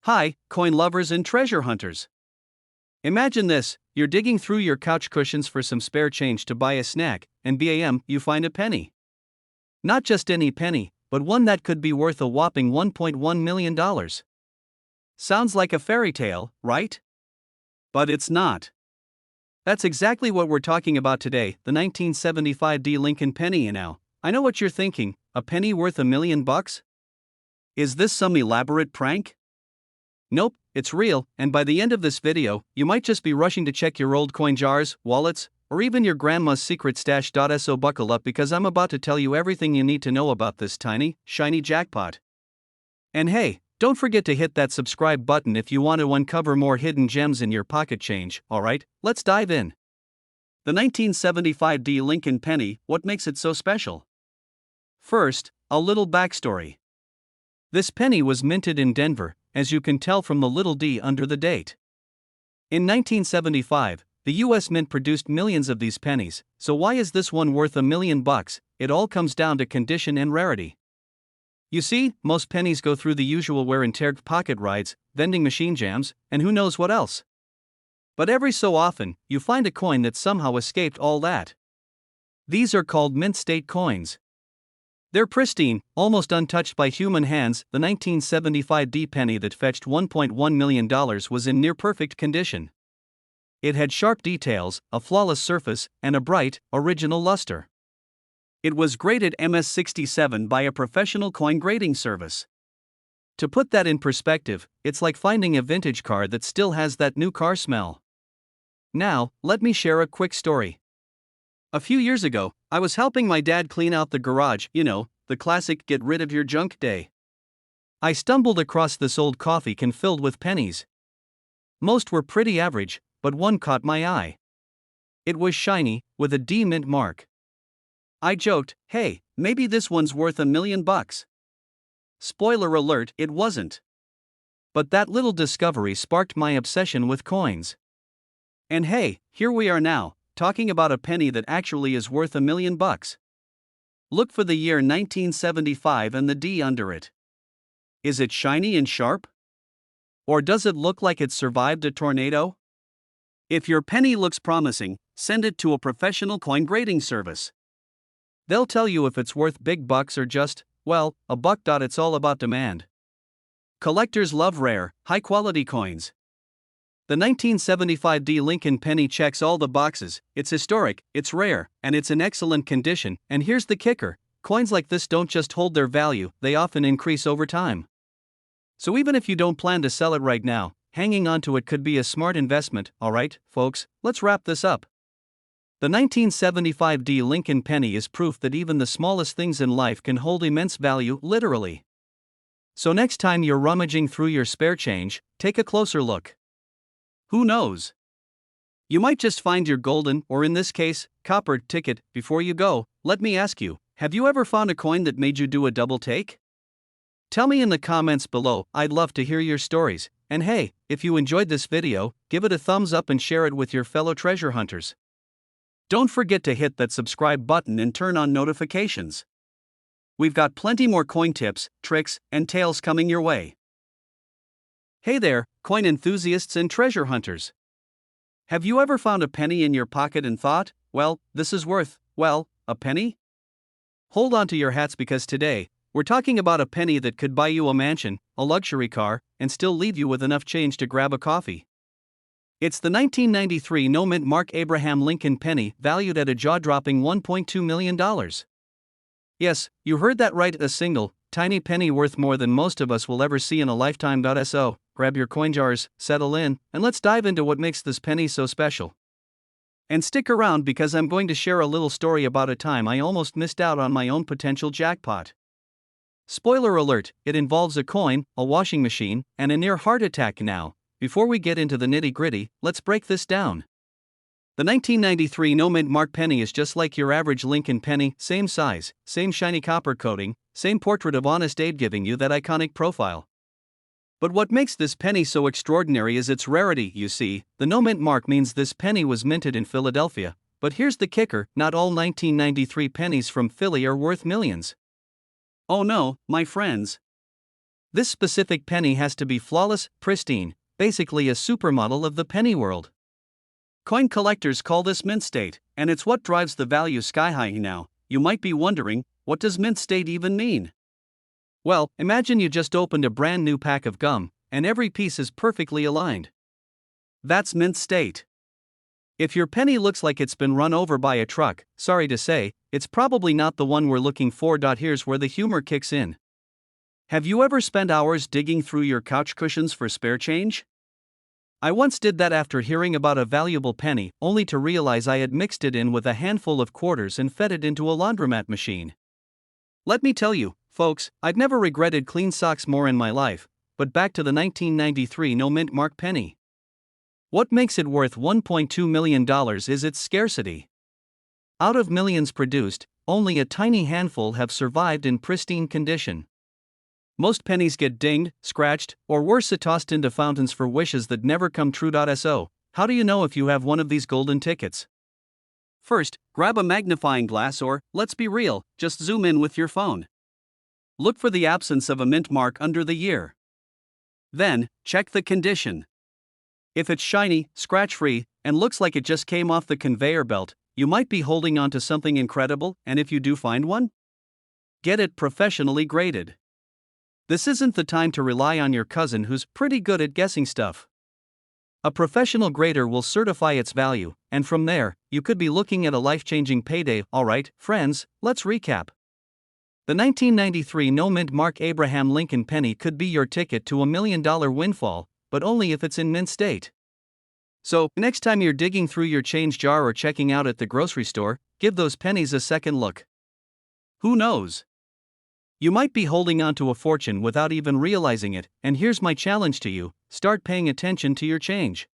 Hi, coin lovers and treasure hunters. Imagine this: you're digging through your couch cushions for some spare change to buy a snack, and bam, you find a penny. Not just any penny, but one that could be worth a whopping $1.1 million. Sounds like a fairy tale, right? But it's not. That's exactly what we're talking about today, the 1975 D Lincoln penny. And now, I know what you're thinking: a penny worth $1 million? Is this some elaborate prank? Nope, it's real, and by the end of this video, you might just be rushing to check your old coin jars, wallets, or even your grandma's secret stash. So buckle up, because I'm about to tell you everything you need to know about this tiny, shiny jackpot. And hey, don't forget to hit that subscribe button if you want to uncover more hidden gems in your pocket change. Alright, let's dive in. The 1975 D Lincoln penny, what makes it so special? First, a little backstory. This penny was minted in Denver, as you can tell from the little d under the date. In 1975, the US Mint produced millions of these pennies, so why is this one worth $1 million? It all comes down to condition and rarity. You see, most pennies go through the usual wear and tear: pocket rides, vending machine jams, and who knows what else. But every so often, you find a coin that somehow escaped all that. These are called mint state coins. They're pristine, almost untouched by human hands. The 1975 D penny that fetched $1.1 million was in near perfect condition. It had sharp details, a flawless surface, and a bright, original luster. It was graded MS-67 by a professional coin grading service. To put that in perspective, it's like finding a vintage car that still has that new car smell. Now, let me share a quick story. A few years ago, I was helping my dad clean out the garage, the classic get rid of your junk day. I stumbled across this old coffee can filled with pennies. Most were pretty average, but one caught my eye. It was shiny, with a D mint mark. I joked, "Hey, maybe this one's worth $1 million." Spoiler alert, it wasn't. But that little discovery sparked my obsession with coins. And hey, here we are now, talking about a penny that actually is worth $1 million. Look for the year 1975 and the D under it. Is it shiny and sharp? Or does it look like it survived a tornado? If your penny looks promising, send it to a professional coin grading service. They'll tell you if it's worth big bucks or just, well, a buck. It's all about demand. Collectors love rare, high-quality coins. The 1975 D Lincoln penny checks all the boxes: it's historic, it's rare, and it's in excellent condition. And here's the kicker: coins like this don't just hold their value, they often increase over time. So even if you don't plan to sell it right now, hanging on to it could be a smart investment. Alright, folks, let's wrap this up. The 1975 D Lincoln penny is proof that even the smallest things in life can hold immense value, literally. So next time you're rummaging through your spare change, take a closer look. Who knows? You might just find your golden, or in this case, copper ticket. Before you go, let me ask you, have you ever found a coin that made you do a double take? Tell me in the comments below, I'd love to hear your stories. And hey, if you enjoyed this video, give it a thumbs up and share it with your fellow treasure hunters. Don't forget to hit that subscribe button and turn on notifications. We've got plenty more coin tips, tricks, and tales coming your way. Hey there, coin enthusiasts and treasure hunters. Have you ever found a penny in your pocket and thought, well, this is worth, well, a penny? Hold on to your hats, because today, we're talking about a penny that could buy you a mansion, a luxury car, and still leave you with enough change to grab a coffee. It's the 1993 no mint mark Abraham Lincoln penny, valued at a jaw-dropping $1.2 million. Yes, you heard that right, a single, tiny penny worth more than most of us will ever see in a lifetime. So, grab your coin jars, settle in, and let's dive into what makes this penny so special. And stick around, because I'm going to share a little story about a time I almost missed out on my own potential jackpot. Spoiler alert, it involves a coin, a washing machine, and a near heart attack. Now, before we get into the nitty-gritty, let's break this down. The 1993 no mint mark penny is just like your average Lincoln penny: same size, same shiny copper coating, same portrait of Honest Abe giving you that iconic profile. But what makes this penny so extraordinary is its rarity. You see, the no mint mark means this penny was minted in Philadelphia, but here's the kicker: not all 1993 pennies from Philly are worth millions. Oh no, my friends. This specific penny has to be flawless, pristine, basically a supermodel of the penny world. Coin collectors call this mint state, and it's what drives the value sky high now. You might be wondering, what does mint state even mean? Well, imagine you just opened a brand new pack of gum, and every piece is perfectly aligned. That's mint state. If your penny looks like it's been run over by a truck, sorry to say, it's probably not the one we're looking for. Here's where the humor kicks in. Have you ever spent hours digging through your couch cushions for spare change? I once did that after hearing about a valuable penny, only to realize I had mixed it in with a handful of quarters and fed it into a laundromat machine. Let me tell you, folks, I've never regretted clean socks more in my life, but back to the 1993 no mint mark penny. What makes it worth $1.2 million is its scarcity. Out of millions produced, only a tiny handful have survived in pristine condition. Most pennies get dinged, scratched, or worse, tossed into fountains for wishes that never come true. So, how do you know if you have one of these golden tickets? First, grab a magnifying glass or, let's be real, just zoom in with your phone. Look for the absence of a mint mark under the year. Then, check the condition. If it's shiny, scratch-free, and looks like it just came off the conveyor belt, you might be holding on to something incredible, and if you do find one, get it professionally graded. This isn't the time to rely on your cousin who's pretty good at guessing stuff. A professional grader will certify its value, and from there, you could be looking at a life-changing payday. Alright, friends, let's recap. The 1993 no mint mark Abraham Lincoln penny could be your ticket to $1 million windfall, but only if it's in mint state. So, next time you're digging through your change jar or checking out at the grocery store, give those pennies a second look. Who knows? You might be holding on to a fortune without even realizing it, and here's my challenge to you: start paying attention to your change.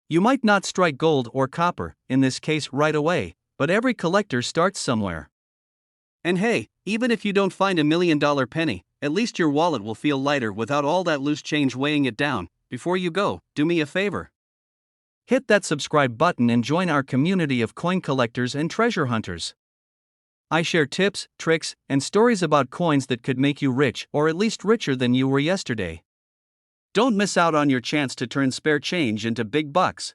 You might not strike gold or copper, in this case right away, but every collector starts somewhere. And hey, even if you don't find $1 million penny, at least your wallet will feel lighter without all that loose change weighing it down. Before you go, do me a favor. Hit that subscribe button and join our community of coin collectors and treasure hunters. I share tips, tricks, and stories about coins that could make you rich, or at least richer than you were yesterday. Don't miss out on your chance to turn spare change into big bucks.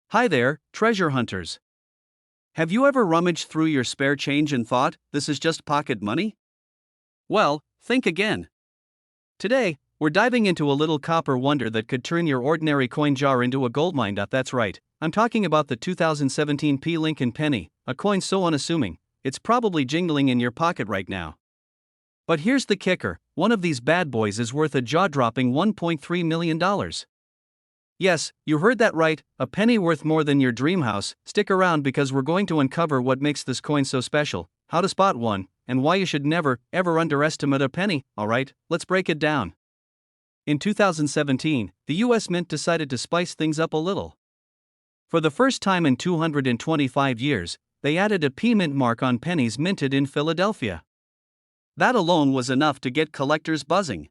Hi there, treasure hunters. Have you ever rummaged through your spare change and thought, this is just pocket money? Well, think again. Today, we're diving into a little copper wonder that could turn your ordinary coin jar into a goldmine. That's right, I'm talking about the 2017 P. Lincoln penny, a coin so unassuming, it's probably jingling in your pocket right now. But here's the kicker: one of these bad boys is worth a jaw-dropping $1.3 million. Yes, you heard that right, a penny worth more than your dream house. Stick around because we're going to uncover what makes this coin so special, how to spot one, and why you should never, ever underestimate a penny. Alright, let's break it down. In 2017, the US Mint decided to spice things up a little. For the first time in 225 years, they added a P mint mark on pennies minted in Philadelphia. That alone was enough to get collectors buzzing.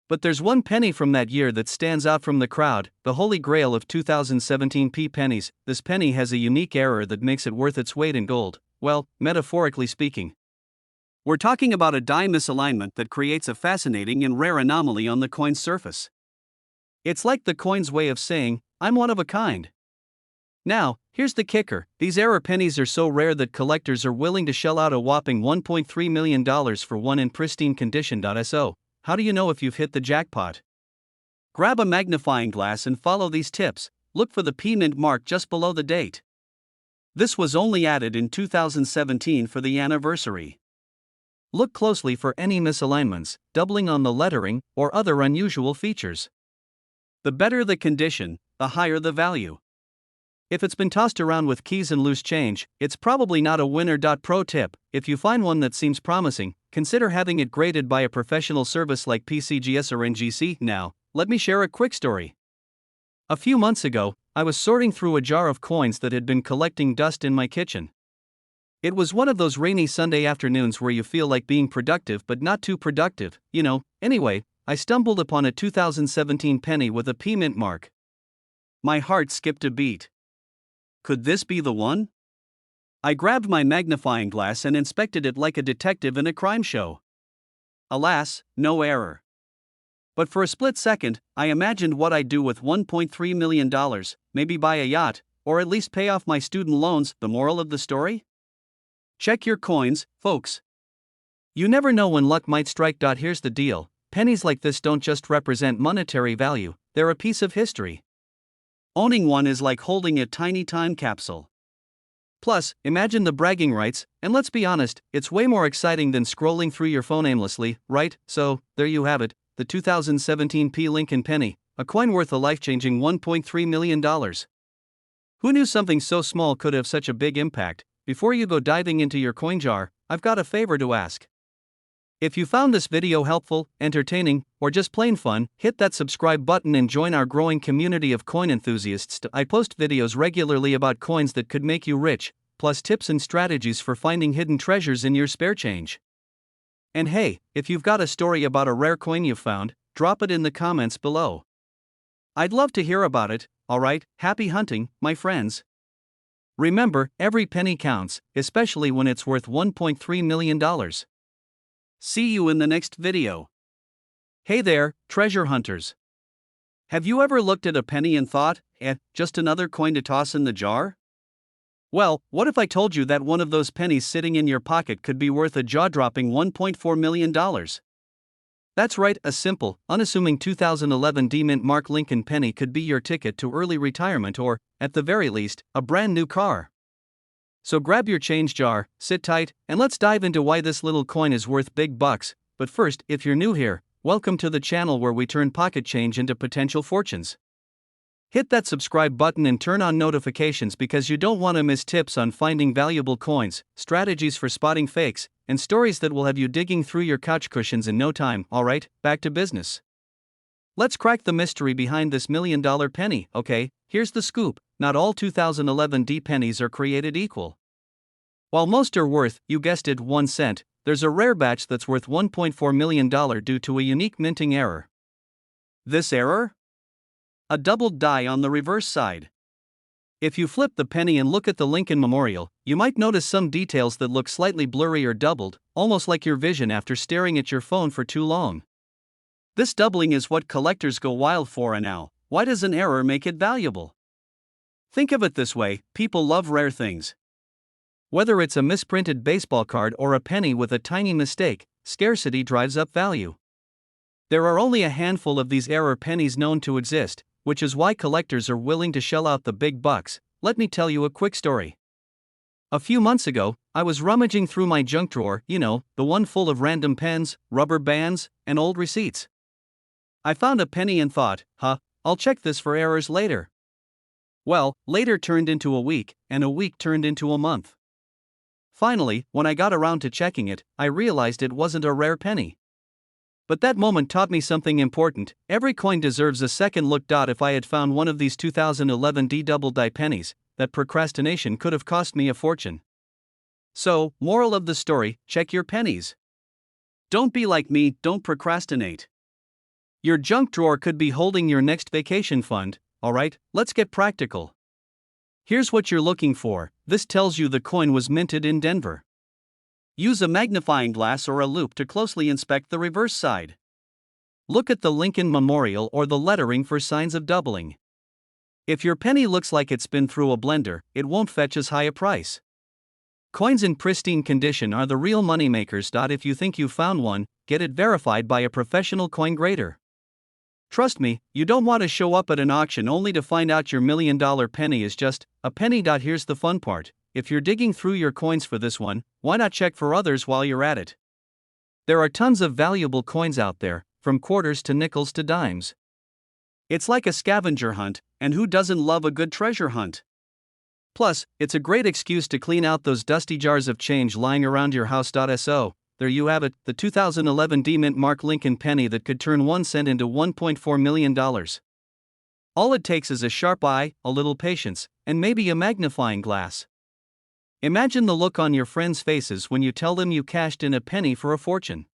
But there's one penny from that year that stands out from the crowd, the holy grail of 2017 P pennies. This penny has a unique error that makes it worth its weight in gold, well, metaphorically speaking. We're talking about a die misalignment that creates a fascinating and rare anomaly on the coin's surface. It's like the coin's way of saying, I'm one of a kind. Now, here's the kicker: these error pennies are so rare that collectors are willing to shell out a whopping $1.3 million for one in pristine condition. So, how do you know if you've hit the jackpot? Grab a magnifying glass and follow these tips. Look for the P mint mark just below the date. This was only added in 2017 for the anniversary. Look closely for any misalignments, doubling on the lettering, or other unusual features. The better the condition, the higher the value. If it's been tossed around with keys and loose change, it's probably not a winner. Pro tip: if you find one that seems promising, consider having it graded by a professional service like PCGS or NGC. Now, let me share a quick story. A few months ago, I was sorting through a jar of coins that had been collecting dust in my kitchen. It was one of those rainy Sunday afternoons where you feel like being productive but not too productive, you know. Anyway, I stumbled upon a 2017 penny with a P mint mark. My heart skipped a beat. Could this be the one? I grabbed my magnifying glass and inspected it like a detective in a crime show. Alas, no error. But for a split second, I imagined what I'd do with $1.3 million, maybe buy a yacht, or at least pay off my student loans. The moral of the story? Check your coins, folks. You never know when luck might strike. Here's the deal: pennies like this don't just represent monetary value, they're a piece of history. Owning one is like holding a tiny time capsule. Plus, imagine the bragging rights, and let's be honest, it's way more exciting than scrolling through your phone aimlessly, right? So, there you have it, the 2017 Lincoln penny, a coin worth a life-changing $1.3 million. Who knew something so small could have such a big impact? Before you go diving into your coin jar, I've got a favor to ask. If you found this video helpful, entertaining, or just plain fun, hit that subscribe button and join our growing community of coin enthusiasts. I post videos regularly about coins that could make you rich, plus tips and strategies for finding hidden treasures in your spare change. And hey, if you've got a story about a rare coin you've found, drop it in the comments below. I'd love to hear about it. Alright, happy hunting, my friends. Remember, every penny counts, especially when it's worth $1.3 million. See you in the next video. Hey there, treasure hunters. Have you ever looked at a penny and thought, just another coin to toss in the jar? Well, what if I told you that one of those pennies sitting in your pocket could be worth a jaw-dropping $1.4 million? That's right, a simple, unassuming 2011 Mint Mark Lincoln penny could be your ticket to early retirement or, at the very least, a brand new car. So grab your change jar, sit tight, and let's dive into why this little coin is worth big bucks. But first, if you're new here, welcome to the channel where we turn pocket change into potential fortunes. Hit that subscribe button and turn on notifications because you don't want to miss tips on finding valuable coins, strategies for spotting fakes, and stories that will have you digging through your couch cushions in no time. Alright, back to business. Let's crack the mystery behind this $1 million penny. Okay, here's the scoop: not all 2011 pennies are created equal. While most are worth, you guessed it, 1 cent, there's a rare batch that's worth $1.4 million due to a unique minting error. This error? A doubled die on the reverse side. If you flip the penny and look at the Lincoln Memorial, you might notice some details that look slightly blurry or doubled, almost like your vision after staring at your phone for too long. This doubling is what collectors go wild for. And now, why does an error make it valuable? Think of it this way: people love rare things. Whether it's a misprinted baseball card or a penny with a tiny mistake, scarcity drives up value. There are only a handful of these error pennies known to exist, which is why collectors are willing to shell out the big bucks. Let me tell you a quick story. A few months ago, I was rummaging through my junk drawer, the one full of random pens, rubber bands, and old receipts. I found a penny and thought, I'll check this for errors later. Well, later turned into a week, and a week turned into a month. Finally, when I got around to checking it, I realized it wasn't a rare penny. But that moment taught me something important: every coin deserves a second look. If I had found one of these 2011 double die pennies, that procrastination could have cost me a fortune. So, moral of the story: check your pennies. Don't be like me, don't procrastinate. Your junk drawer could be holding your next vacation fund. Alright, let's get practical. Here's what you're looking for. This tells you the coin was minted in Denver. Use a magnifying glass or a loupe to closely inspect the reverse side. Look at the Lincoln Memorial or the lettering for signs of doubling. If your penny looks like it's been through a blender, it won't fetch as high a price. Coins in pristine condition are the real moneymakers. If you think you found one, get it verified by a professional coin grader. Trust me, you don't want to show up at an auction only to find out your $1 million penny is just a penny. Here's the fun part: if you're digging through your coins for this one, why not check for others while you're at it? There are tons of valuable coins out there, from quarters to nickels to dimes. It's like a scavenger hunt, and who doesn't love a good treasure hunt? Plus, it's a great excuse to clean out those dusty jars of change lying around your house. So, there you have it, the 2011 Mint Mark Lincoln penny that could turn 1 cent into $1.4 million. All it takes is a sharp eye, a little patience, and maybe a magnifying glass. Imagine the look on your friends' faces when you tell them you cashed in a penny for a fortune.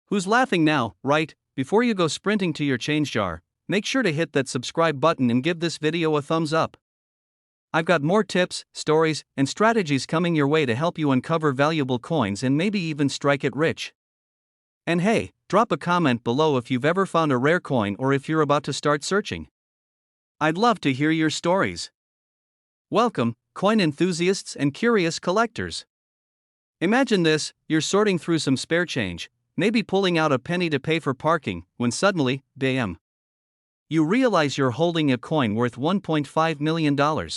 Who's laughing now, right? Before you go sprinting to your change jar, make sure to hit that subscribe button and give this video a thumbs up. I've got more tips, stories, and strategies coming your way to help you uncover valuable coins and maybe even strike it rich. And hey, drop a comment below if you've ever found a rare coin or if you're about to start searching. I'd love to hear your stories. Welcome, coin enthusiasts and curious collectors. Imagine this: you're sorting through some spare change, maybe pulling out a penny to pay for parking, when suddenly, bam! You realize you're holding a coin worth $1.5 million.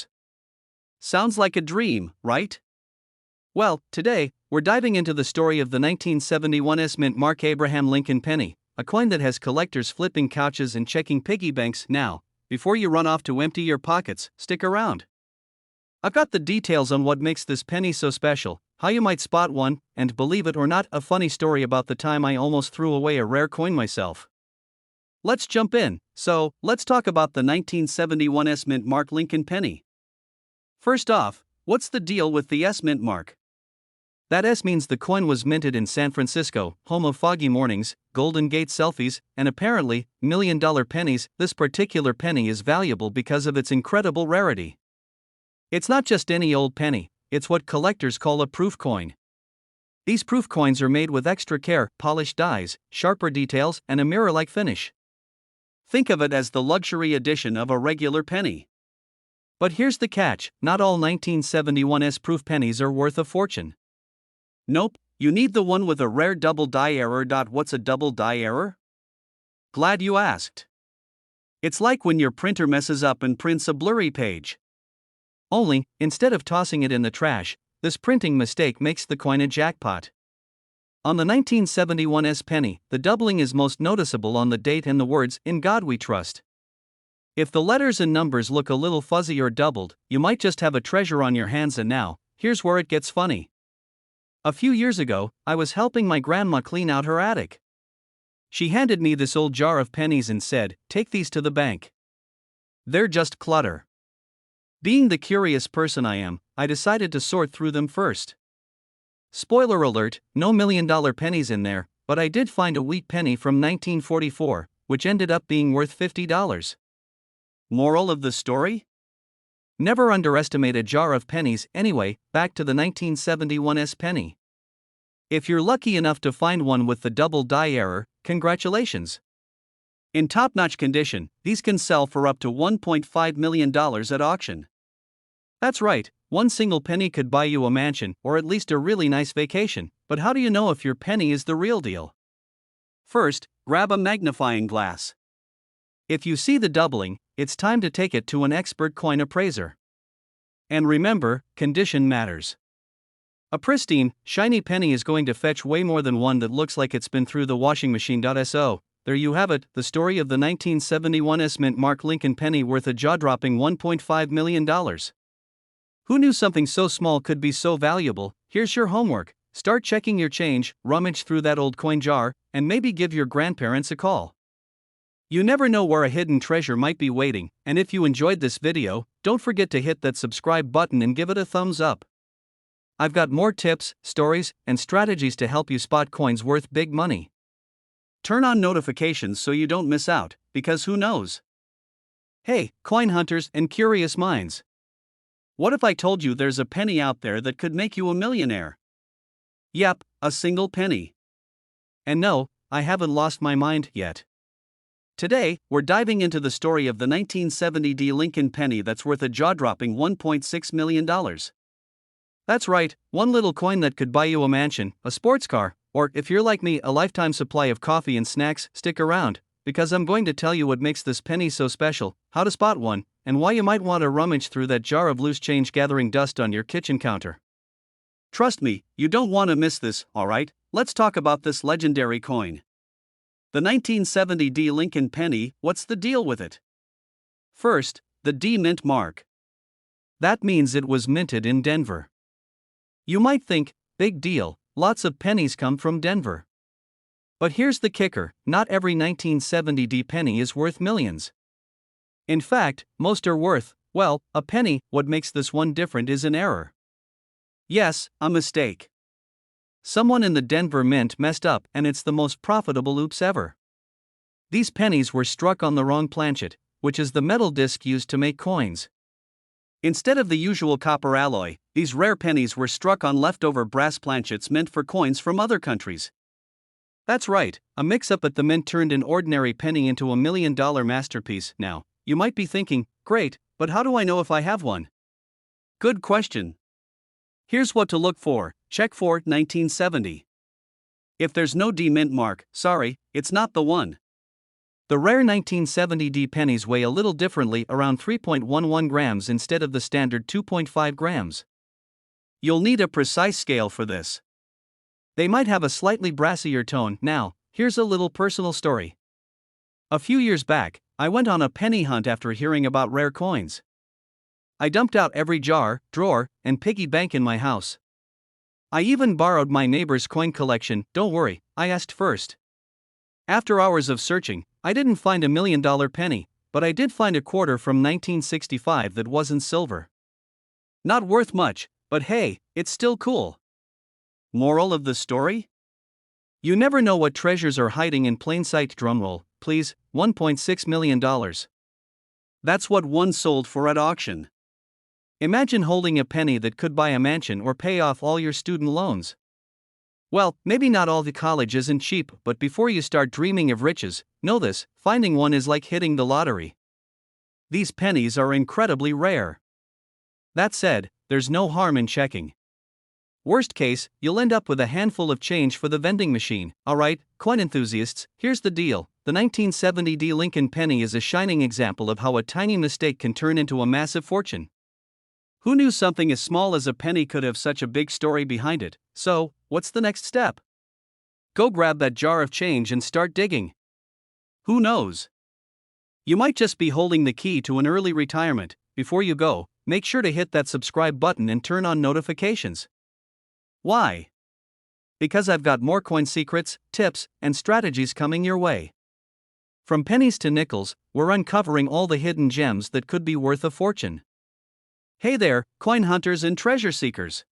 Sounds like a dream, right? Well, today, we're diving into the story of the 1971 mint Mark Abraham Lincoln penny, a coin that has collectors flipping couches and checking piggy banks. Now, before you run off to empty your pockets, stick around. I've got the details on what makes this penny so special, how you might spot one, and believe it or not, a funny story about the time I almost threw away a rare coin myself. Let's jump in. So, let's talk about the 1971 mint Mark Lincoln penny. First off, what's the deal with the mint mark? That S means the coin was minted in San Francisco, home of foggy mornings, Golden Gate selfies, and apparently, million-dollar pennies. This particular penny is valuable because of its incredible rarity. It's not just any old penny, it's what collectors call a proof coin. These proof coins are made with extra care, polished dies, sharper details, and a mirror-like finish. Think of it as the luxury edition of a regular penny. But here's the catch: not all 1971's proof pennies are worth a fortune. Nope, you need the one with a rare double die error. What's a double die error? Glad you asked. It's like when your printer messes up and prints a blurry page. Only, instead of tossing it in the trash, this printing mistake makes the coin a jackpot. On the 1971's penny, the doubling is most noticeable on the date and the words, "In God We Trust." If the letters and numbers look a little fuzzy or doubled, you might just have a treasure on your hands. And now, here's where it gets funny. A few years ago, I was helping my grandma clean out her attic. She handed me this old jar of pennies and said, "Take these to the bank. They're just clutter." Being the curious person I am, I decided to sort through them first. Spoiler alert, no million-dollar pennies in there, but I did find a wheat penny from 1944, which ended up being worth $50. Moral of the story? Never underestimate a jar of pennies. Anyway, back to the 1971's penny. If you're lucky enough to find one with the double die error, congratulations. In top-notch condition, these can sell for up to $1.5 million at auction. That's right, one single penny could buy you a mansion or at least a really nice vacation. But how do you know if your penny is the real deal? First, grab a magnifying glass. If you see the doubling, it's time to take it to an expert coin appraiser. And remember, condition matters. A pristine, shiny penny is going to fetch way more than one that looks like it's been through the washing machine. So, there you have it, the story of the 1971's mint Mark Lincoln penny worth a jaw-dropping $1.5 million. Who knew something so small could be so valuable? Here's your homework: start checking your change, rummage through that old coin jar, and maybe give your grandparents a call. You never know where a hidden treasure might be waiting. And if you enjoyed this video, don't forget to hit that subscribe button and give it a thumbs up. I've got more tips, stories, and strategies to help you spot coins worth big money. Turn on notifications so you don't miss out, because who knows? Hey, coin hunters and curious minds. What if I told you there's a penny out there that could make you a millionaire? Yep, a single penny. And no, I haven't lost my mind yet. Today, we're diving into the story of the 1970 Lincoln penny that's worth a jaw-dropping $1.6 million. That's right, one little coin that could buy you a mansion, a sports car, or, if you're like me, a lifetime supply of coffee and snacks. Stick around, because I'm going to tell you what makes this penny so special, how to spot one, and why you might want to rummage through that jar of loose change gathering dust on your kitchen counter. Trust me, you don't want to miss this. Alright, let's talk about this legendary coin. The 1970 Lincoln penny, what's the deal with it? First, the D mint mark. That means it was minted in Denver. You might think, big deal, lots of pennies come from Denver. But here's the kicker: not every 1970 penny is worth millions. In fact, most are worth, well, a penny. What makes this one different is an error. Yes, a mistake. Someone in the Denver Mint messed up, and it's the most profitable oops ever. These pennies were struck on the wrong planchet, which is the metal disc used to make coins. Instead of the usual copper alloy, these rare pennies were struck on leftover brass planchets meant for coins from other countries. That's right, a mix-up at the mint turned an ordinary penny into $1 million masterpiece. Now, you might be thinking, great, but how do I know if I have one? Good question. Here's what to look for. Check for 1970. If there's no D mint mark, sorry, it's not the one. The rare 1970 D pennies weigh a little differently, around 3.11 grams instead of the standard 2.5 grams. You'll need a precise scale for this. They might have a slightly brassier tone. Now, here's a little personal story. A few years back, I went on a penny hunt after hearing about rare coins. I dumped out every jar, drawer, and piggy bank in my house. I even borrowed my neighbor's coin collection. Don't worry, I asked first. After hours of searching, I didn't find $1 million penny, but I did find a quarter from 1965 that wasn't silver. Not worth much, but hey, it's still cool. Moral of the story? You never know what treasures are hiding in plain sight. Drumroll, please. $1.6 million. That's what one sold for at auction. Imagine holding a penny that could buy a mansion or pay off all your student loans. Well, maybe not all the college isn't cheap, but before you start dreaming of riches, know this: finding one is like hitting the lottery. These pennies are incredibly rare. That said, there's no harm in checking. Worst case, you'll end up with a handful of change for the vending machine. Alright, coin enthusiasts, here's the deal. The 1970 D Lincoln penny is a shining example of how a tiny mistake can turn into a massive fortune. Who knew something as small as a penny could have such a big story behind it? So, what's the next step? Go grab that jar of change and start digging. Who knows? You might just be holding the key to an early retirement. Before you go, make sure to hit that subscribe button and turn on notifications. Why? Because I've got more coin secrets, tips, and strategies coming your way. From pennies to nickels, we're uncovering all the hidden gems that could be worth a fortune. Hey there, coin hunters and treasure seekers.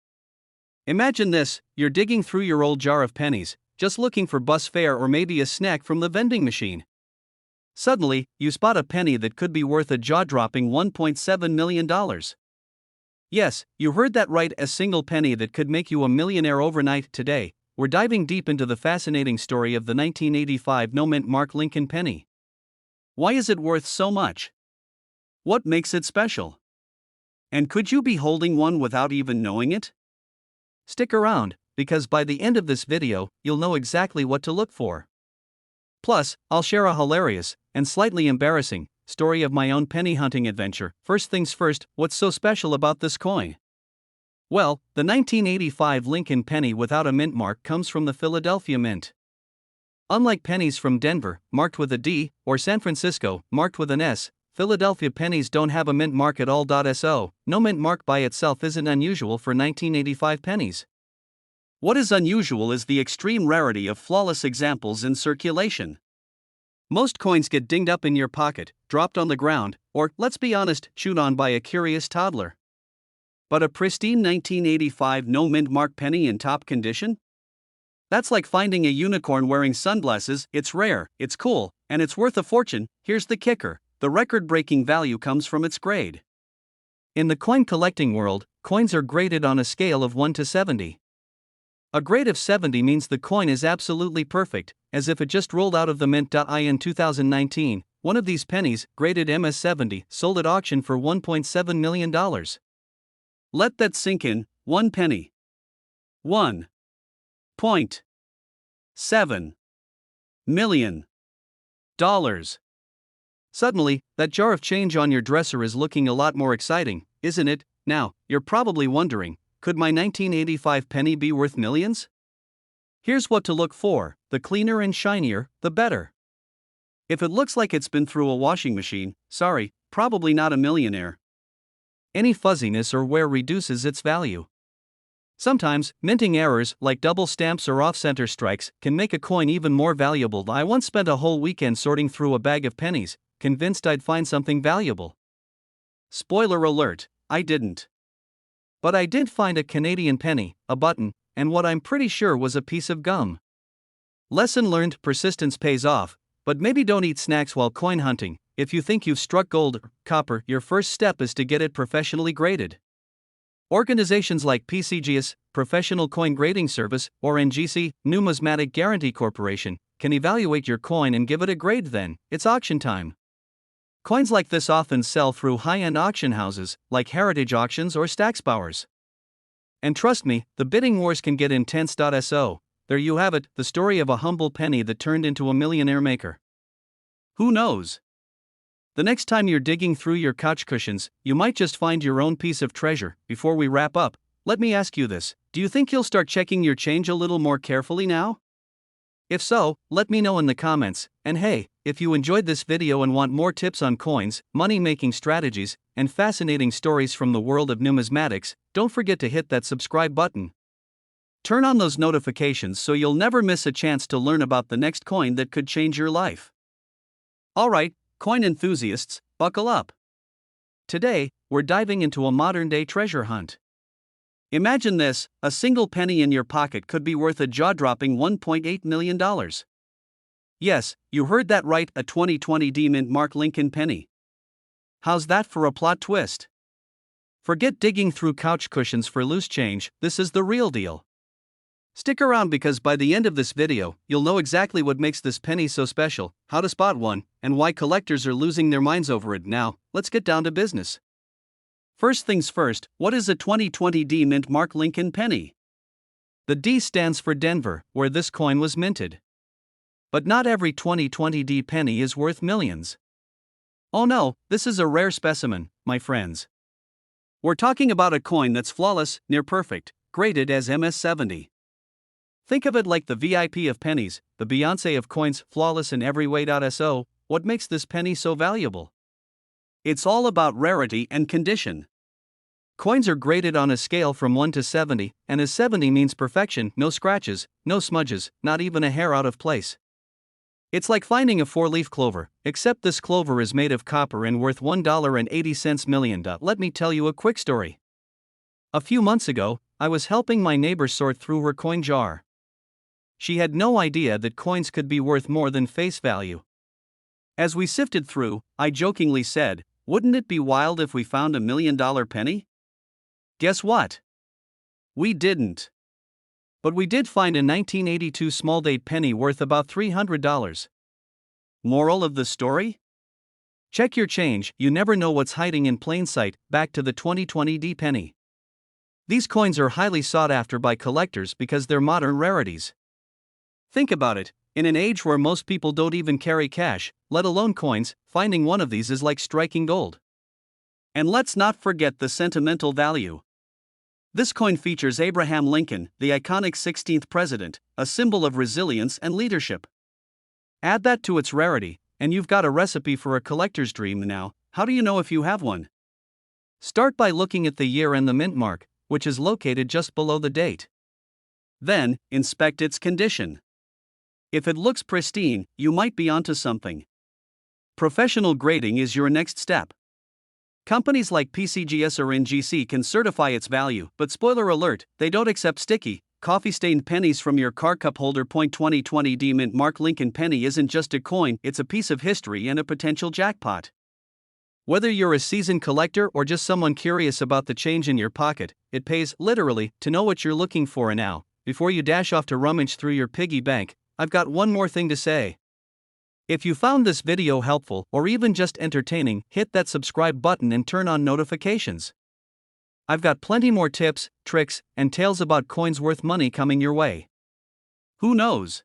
Imagine this: you're digging through your old jar of pennies, just looking for bus fare or maybe a snack from the vending machine. Suddenly, you spot a penny that could be worth a jaw-dropping $1.7 million. Yes, you heard that right, a single penny that could make you a millionaire overnight. Today, we're diving deep into the fascinating story of the 1985 no-mint mark Lincoln penny. Why is it worth so much? What makes it special? And could you be holding one without even knowing it? Stick around, because by the end of this video, you'll know exactly what to look for. Plus, I'll share a hilarious, and slightly embarrassing, story of my own penny hunting adventure. First things first, what's so special about this coin? Well, the 1985 Lincoln penny without a mint mark comes from the Philadelphia Mint. Unlike pennies from Denver, marked with a D, or San Francisco, marked with an S, Philadelphia pennies don't have a mint mark at all. So, no mint mark by itself isn't unusual for 1985 pennies. What is unusual is the extreme rarity of flawless examples in circulation. Most coins get dinged up in your pocket, dropped on the ground, or, let's be honest, chewed on by a curious toddler. But a pristine 1985 no mint mark penny in top condition? That's like finding a unicorn wearing sunglasses. It's rare, it's cool, and it's worth a fortune. Here's the kicker: the record-breaking value comes from its grade. In the coin collecting world, coins are graded on a scale of 1 to 70. A grade of 70 means the coin is absolutely perfect, as if it just rolled out of the mint. In 2019, one of these pennies, graded MS-70, sold at auction for $1.7 million. Let that sink in: one penny. $1.7 million. Suddenly, that jar of change on your dresser is looking a lot more exciting, isn't it? Now, you're probably wondering, could my 1985 penny be worth millions? Here's what to look for: the cleaner and shinier, the better. If it looks like it's been through a washing machine, sorry, probably not a millionaire. Any fuzziness or wear reduces its value. Sometimes, minting errors, like double stamps or off-center strikes, can make a coin even more valuable. I once spent a whole weekend sorting through a bag of pennies, convinced I'd find something valuable. Spoiler alert, I didn't. But I did find a Canadian penny, a button, and what I'm pretty sure was a piece of gum. Lesson learned: persistence pays off, but maybe don't eat snacks while coin hunting. If you think you've struck gold or copper, your first step is to get it professionally graded. Organizations like PCGS, Professional Coin Grading Service, or NGC, Numismatic Guarantee Corporation, can evaluate your coin and give it a grade. Then it's auction time. Coins like this often sell through high-end auction houses, like Heritage Auctions or Stacksbowers. And trust me, the bidding wars can get intense. So, there you have it, the story of a humble penny that turned into a millionaire maker. Who knows? The next time you're digging through your couch cushions, you might just find your own piece of treasure. Before we wrap up, let me ask you this: do you think you'll start checking your change a little more carefully now? If so, let me know in the comments. And hey, if you enjoyed this video and want more tips on coins, money-making strategies, and fascinating stories from the world of numismatics, don't forget to hit that subscribe button. Turn on those notifications so you'll never miss a chance to learn about the next coin that could change your life. Alright, coin enthusiasts, buckle up. Today, we're diving into a modern-day treasure hunt. Imagine this: a single penny in your pocket could be worth a jaw-dropping $1.8 million. Yes, you heard that right, a 2020 Mint Mark Lincoln penny. How's that for a plot twist? Forget digging through couch cushions for loose change, this is the real deal. Stick around because by the end of this video, you'll know exactly what makes this penny so special, how to spot one, and why collectors are losing their minds over it. Now, let's get down to business. First things first, what is a 2020 Mint Mark Lincoln penny? The D stands for Denver, where this coin was minted. But not every 2020 penny is worth millions. Oh no, this is a rare specimen, my friends. We're talking about a coin that's flawless, near perfect, graded as MS-70. Think of it like the VIP of pennies, the Beyoncé of coins, flawless in every way. So, what makes this penny so valuable? It's all about rarity and condition. Coins are graded on a scale from 1 to 70, and as 70 means perfection, no scratches, no smudges, not even a hair out of place. It's like finding a 4-leaf clover, except this clover is made of copper and worth $1.80 million. Let me tell you a quick story. A few months ago, I was helping my neighbor sort through her coin jar. She had no idea that coins could be worth more than face value. As we sifted through, I jokingly said, "Wouldn't it be wild if we found $1 million penny?" Guess what? We didn't. But we did find a 1982 small date penny worth about $300. Moral of the story? Check your change, you never know what's hiding in plain sight. Back to the 2020 penny. These coins are highly sought after by collectors because they're modern rarities. Think about it, in an age where most people don't even carry cash, let alone coins, finding one of these is like striking gold. And let's not forget the sentimental value. This coin features Abraham Lincoln, the iconic 16th president, a symbol of resilience and leadership. Add that to its rarity, and you've got a recipe for a collector's dream. Now, how do you know if you have one? Start by looking at the year and the mint mark, which is located just below the date. Then, inspect its condition. If it looks pristine, you might be onto something. Professional grading is your next step. Companies like PCGS or NGC can certify its value, but spoiler alert, they don't accept sticky, coffee-stained pennies from your car cup holder. 2020 Mint Mark Lincoln penny isn't just a coin, it's a piece of history and a potential jackpot. Whether you're a seasoned collector or just someone curious about the change in your pocket, it pays, literally, to know what you're looking for. And now, before you dash off to rummage through your piggy bank, I've got one more thing to say. If you found this video helpful or even just entertaining, hit that subscribe button and turn on notifications. I've got plenty more tips, tricks, and tales about coins worth money coming your way. Who knows?